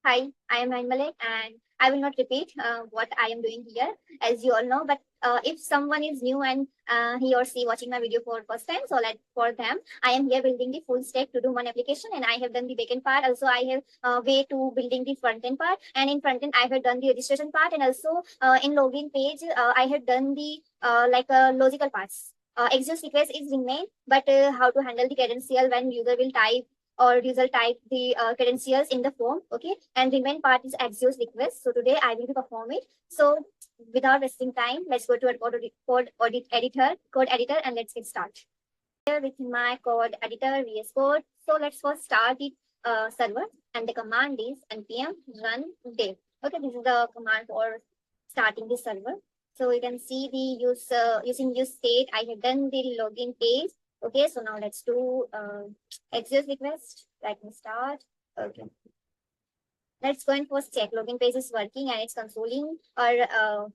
Hi, I am Malik, and I will not repeat what I am doing here, as you all know. But if someone is new and he or she watching my video for first time, so let for them, I am here building the full stack to do one application, and I have done the backend part. Also, I have way to building the front end part, and in front end I have done the registration part, and also in login page I have done the logical parts. Axios request is remain, but how to handle the credential when user will type or user type the credentials in the form, okay? And the main part is Axios request. So today I will perform it. So without wasting time, let's go to a code editor, and let's get started. Here with my code editor, VS Code. So let's first start the server, and the command is npm run dev. Okay, this is the command for starting the server. So you can see the using use state. I have done the login page. Okay, so now let's do Axios request. Let me start. Okay. Let's go and first check login page is working and it's consoling our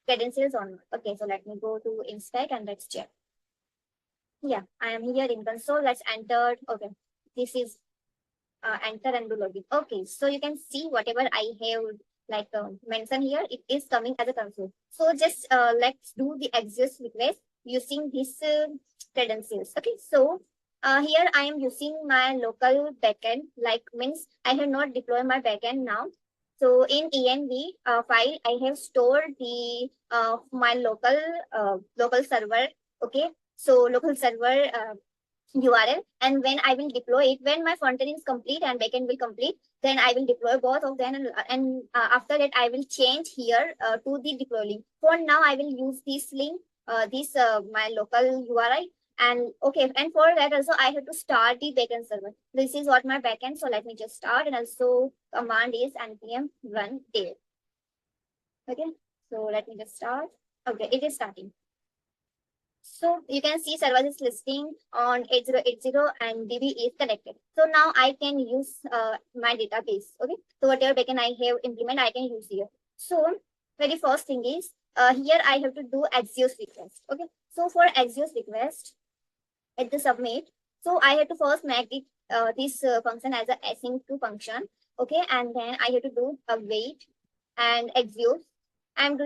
credentials or not. Okay, so let me go to inspect and let's check. Yeah, I am here in console. Let's enter. Okay, this is enter and do login. Okay, so you can see whatever I have mentioned here, it is coming as a console. So just let's do the Axios request using this credentials. Okay, so here I am using my local backend, like means I have not deployed my backend now. So in env file, I have stored the my local server. Okay, so local server URL, and when I will deploy it, when my frontend is complete and backend will complete, then I will deploy both of them, and after that I will change here to the deploy link. For now, I will use this link, my local URI, and okay, and for that also I have to start the backend server. This is what my backend. So let me just start, and also command is npm run dev. Okay, so let me just start. Okay, it is starting. So you can see server is listing on 8080 and DB is connected. So now I can use my database. Okay. So whatever backend I have implement, I can use here. So very first thing is here I have to do Axios request. Okay. So for Axios request at the submit, so I have to first make it this function as a async to function. Okay. And then I have to do await and Axios. I'm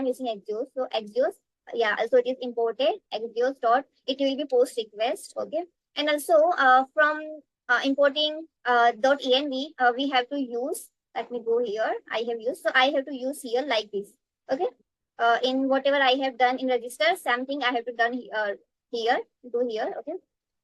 using Axios. So Axios, yeah, also it is imported Axios dot, it will be post request. Okay, and also from importing dot env we have to use, let me go here, I have used, so I have to use here like this. Okay, in whatever I have done in register, something I have to done here do here. Okay,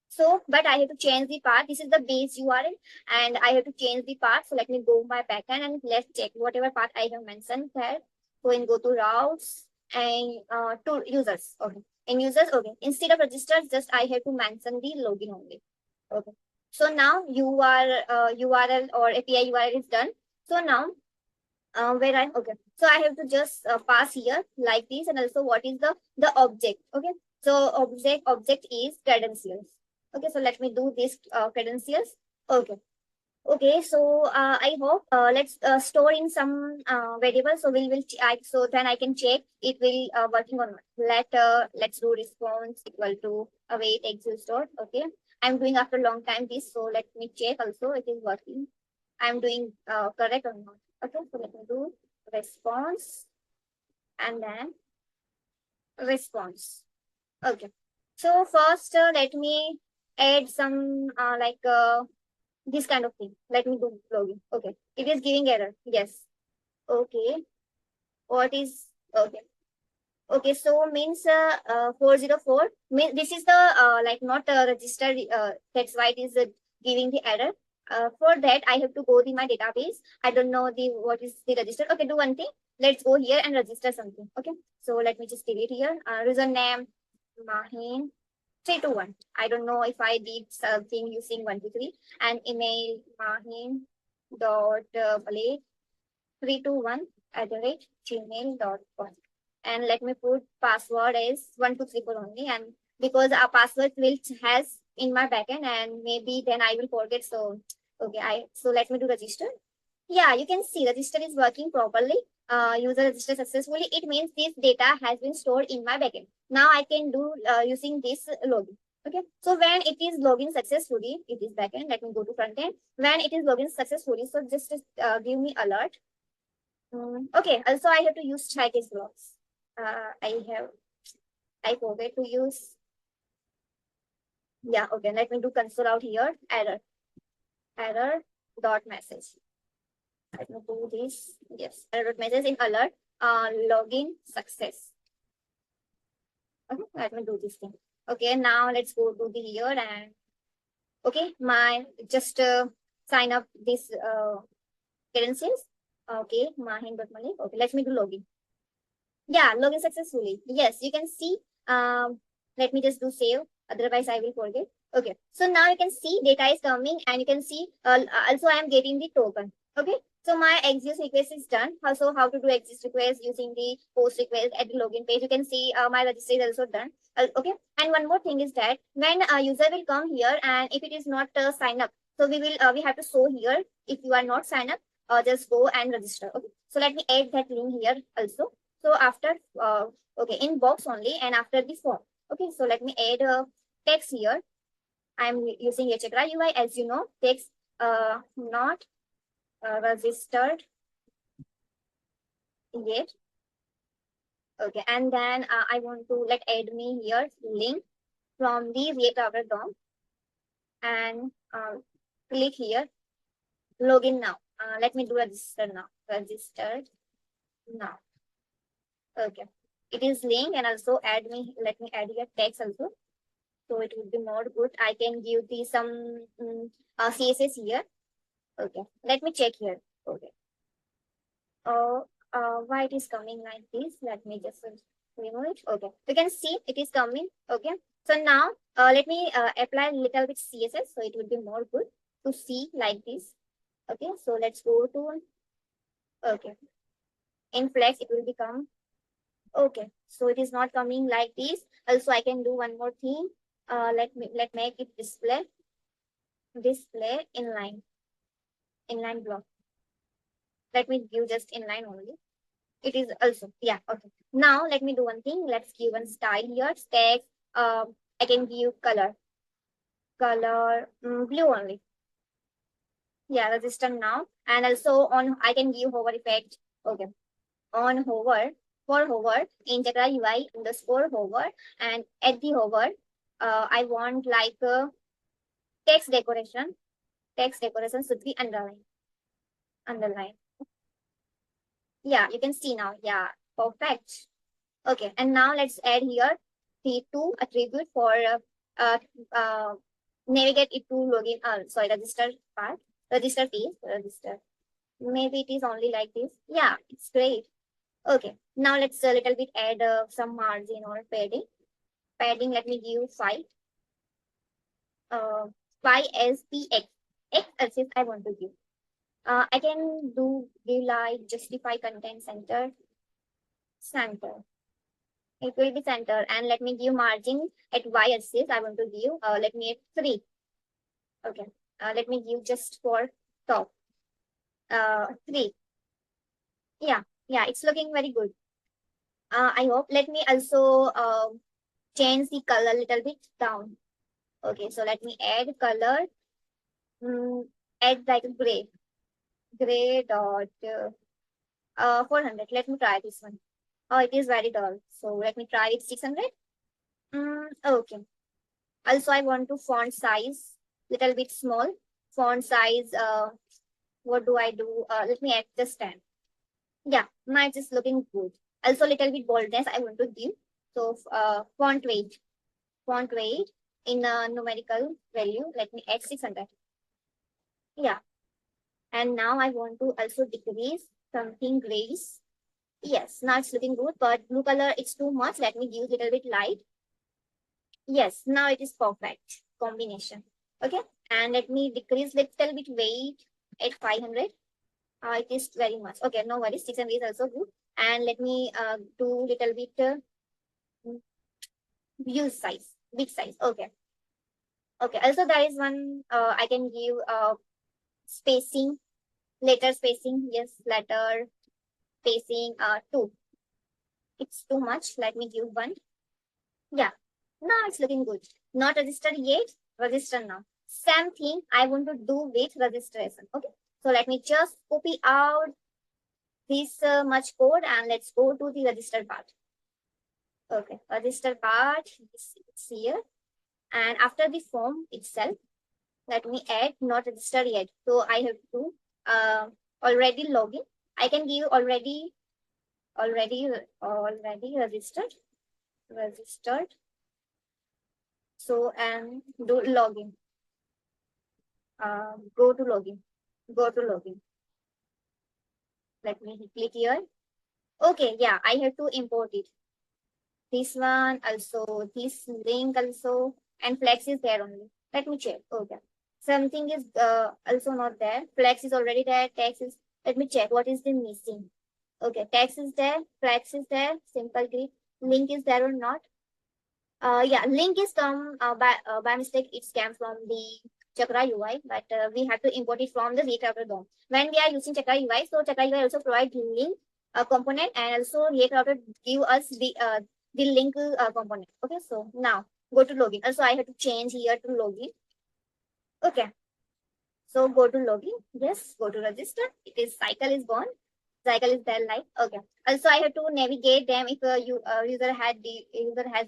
so but I have to change the path. This is the base URL and I have to change the path. So let me go my backend and let's check whatever path I have mentioned there. Go to routes and to users. Okay, in users, okay, instead of registers, just I have to mention the login only. Okay, so now URL or API URL is done. So now where I, okay, so I have to just pass here like this, and also what is the object. Okay, so object is credentials. Okay, so let me do this credentials. Okay. Okay, so I hope let's store in some variable. So so then I can check it will working or not. Let's do response equal to await Axios dot. Okay, I'm doing after a long time this, so let me check also it is working. I'm doing correct or not. Okay, so let me do response and then response. Okay, so first let me add some this kind of thing. Let me do login. Okay, it is giving error. Yes. Okay, what is, okay, okay, so means 404 means this is the not registered, that's why it is giving the error. For that I have to go to my database. I don't know what is the register. Okay, do one thing, let's go here and register something. Okay, so let me just delete here. Username Mahin 321. I don't know if I did something using 123, and email mahin dot blade 321@gmail.com, and let me put password as 1234 only, and because our password will has in my backend and maybe then I will forget. So okay, so let me do register. Yeah, you can see register is working properly. User registered successfully. It means this data has been stored in my backend. Now I can do using this login. Okay, so when it is login successfully, it is backend. Let me go to front end. When it is login successfully, so just give me alert. Okay, also I have to use Chinese blocks. I forget to use. Yeah, okay, let me do console out here. Error dot message. Let me do this. Yes, error dot message in alert. Login success. Okay, let me do this thing. Okay, now let's go to the here and okay, my just sign up this currencies. Okay, mahin.malik. Okay, let me do login. Yeah, login successfully. Yes, you can see. Let me just do save. Otherwise, I will forget. Okay, so now you can see data is coming, and you can see also I am getting the token. Okay, so my Axios request is done. Also, how to do Axios request using the post request at the login page. You can see my register is also done. Okay, and one more thing is that when a user will come here, and if it is not signed up, so we have to show here. If you are not signed up, just go and register. Okay, so let me add that link here also. So after, okay, in box only and after the form. Okay, so let me add a text here. I'm using a Chakra UI, as you know, text not registered yet. Okay, and then I want to let add me here link from the React Todo DOM and click here login now. Let me do register now. Registered now. Okay, it is link and also add me. Let me add here text also. So it would be more good. I can give the some CSS here. Okay, let me check here. Okay. Why it is coming like this? Let me just remove it. Okay, you can see it is coming. Okay, so now let me apply a little bit CSS, so it will be more good to see like this. Okay, so let's go to okay. In Flex, it will become okay. So it is not coming like this. Also, I can do one more thing. Let make it display inline block. Let me give just inline only. It is also, yeah, okay. Now let me do one thing. Let's give one style here. Text, I can give color blue only. Yeah, register now. And also on, I can give hover effect. Okay. On hover, for hover, in Chakra UI underscore hover, and at the hover, I want like text decoration. Text decoration should be underline. Yeah, you can see now. Yeah, perfect. Okay, and now let's add here the two attribute for uh, uh, navigate it to login. Sorry, register part, register page, register. Maybe it is only like this. Yeah, it's great. Okay, now let's a little bit add some margin or padding. Padding, let me give 5. Uh, 5 as the X axis I want to give. I can do give like justify content center. It will be center and let me give margin at y-axis. I want to give, let me add 3. Okay. Let me give just for top. 3. Yeah. Yeah. It's looking very good. I hope. Let me also change the color a little bit down. Okay. So let me add color. Add like gray. Gray dot 400. Let me try this one. Oh, it is very dull. So let me try it 600. Okay. Also, I want to font size little bit small. Font size, what do I do? Let me adjust 10. Yeah, mine is looking good. Also, little bit boldness I want to give. So, font weight in a numerical value. Let me add 600. Yeah, and now I want to also decrease something grays. Yes, now it's looking good, but blue color it's too much. Let me give little bit light. Yes, now it is perfect combination. Okay, and let me decrease little bit weight at 500. It is very much. Okay, no worries. 600 is also good. And let me do little bit view size, big size. Okay. Okay. Also, there is one I can give spacing, letter spacing. Yes, letter spacing 2. It's too much. Let me give 1. Yeah. Now it's looking good. Not registered yet, register now. Same thing I want to do with registration. Okay, so let me just copy out this much code and let's go to the register part. Okay, register part is here, and after the form itself, let me add not registered yet. So I have to already login. I can give already registered. So and do login. Go to login. Go to login. Let me click here. Okay, yeah, I have to import it. This one also, this link also, and flex is there only. Let me check. Okay, something is also not there. Flex is already there. Text is. Let me check what is the missing. Okay, text is there. Flex is there. Simple grid. Link is there or not? Yeah, link is come by mistake. It came from the Chakra UI, but we have to import it from the React Todo. When we are using Chakra UI, so Chakra UI also provide link component, and also React Todo give us the link component. Okay, so now go to login. Also, I have to change here to login. Okay, so go to login. Yes, go to register. It is cycle is gone. Cycle is there, like okay. Also, I have to navigate them if user has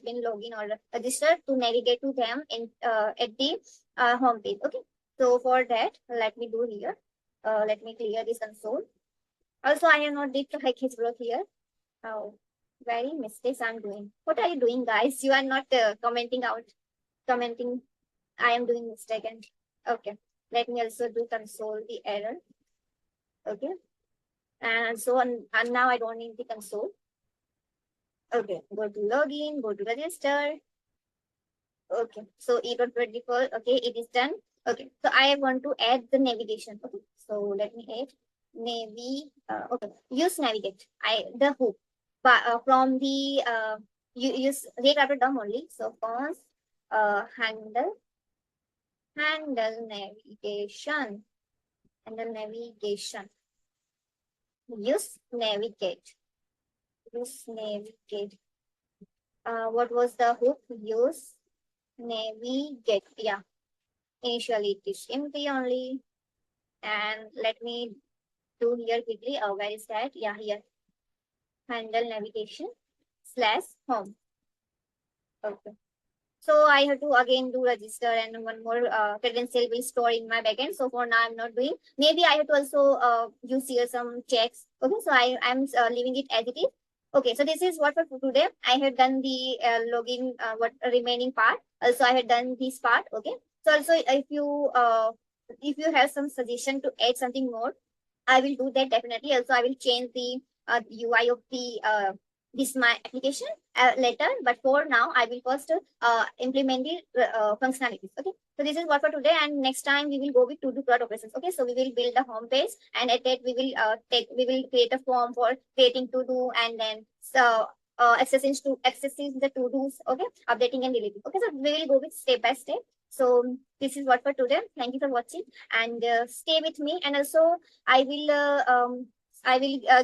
been login or registered, to navigate to them in at the home page. Okay, so for that, let me do here. Let me clear this console. Also, I have not did the package block here. Oh, very mistakes I'm doing. What are you doing, guys? You are not commenting. I am doing mistake. And okay, let me also do console the error. Okay. And so on, and now I don't need the console. Okay, go to login, go to register. Okay, so e.24, okay, it is done. Okay, so I want to add the navigation. Okay, so let me add okay, use navigate. The hook, but from the you use React DOM only. So cons handle navigation, use navigate. What was the hook? Use navigate. Yeah, initially it is empty only. And let me do here quickly. Where is that? Yeah, here. Handle navigation / home. Okay. So I have to again do register, and one more credential will store in my backend. So for now, I'm not doing. Maybe I have to also use here some checks. Okay, so I'm leaving it as it is. Okay, so this is what for today. I have done the login, what remaining part. Also, I have done this part. Okay, so also if you have some suggestion to add something more, I will do that definitely. Also, I will change the UI of the this my application later. But for now, I will first implement the functionalities. Okay. So this is what for today, and next time we will go with to-do product operations. Okay. So we will build a home page, and at that we will create a form for creating to-do, and then accessing the to-dos. Okay. Updating and deleting. Okay. So we will go with step by step. So this is what for today. Thank you for watching, and stay with me. And also I will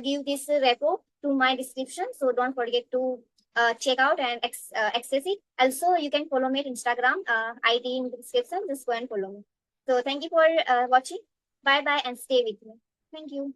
give this repo to my description. So don't forget to check out and access it. Also, you can follow me on Instagram. ID in the description. Just go and follow me. So thank you for watching. Bye bye, and stay with me. Thank you.